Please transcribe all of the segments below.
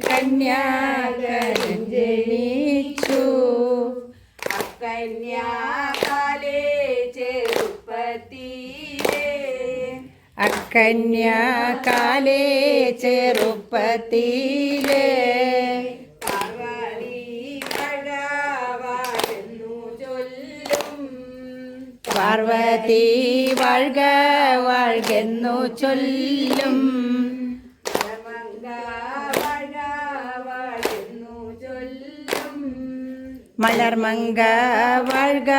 കന്യാകരൻ ജനിച്ചു. അക്കന്യാകാലേ ചെറുപ്പത്തിലേ അക്കന്യാകാലേ ചെറുപ്പത്തിലേ പാർവതി വാഴ്ക വാഴ്കെന്നു ചൊല്ലും. മലർമങ്ക വാഴ്ക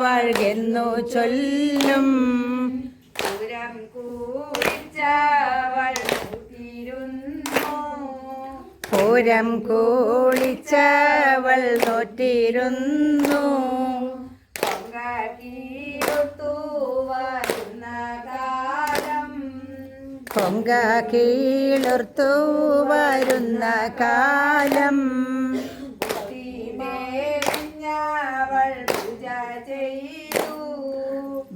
വാഴ്കെന്നു ചൊല്ലും. പൂരം കൂളിച്ചവൾ നോറ്റിരുന്നു. കൊങ്ക കീളുർത്തു വരുന്ന കാലം.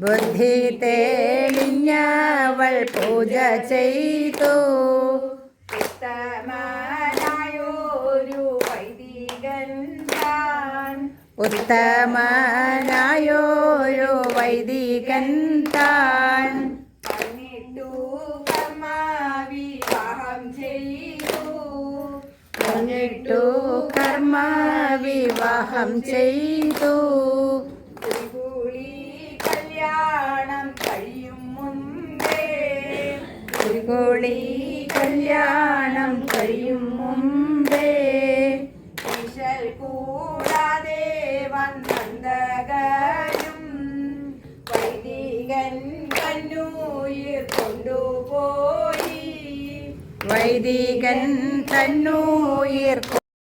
ബുദ്ധി തെളിഞ്ഞവൾ പൂജ ചെയ്തു. ഉത്തമനായോരു വൈദികൻ താൻ. എന്നിട്ടു കർമ്മ വിവാഹം ചെയ്തു. കല്യാണം കഴിയും മുമ്പേ കല്യാണം കഴിയും മുമ്പേ ഈശൽ കൂടാതെ വന്നന്തകനും വൈദികൻ കണ്ണൂർ കൊണ്ടുപോയി. വൈദികൻ തന്നൂർ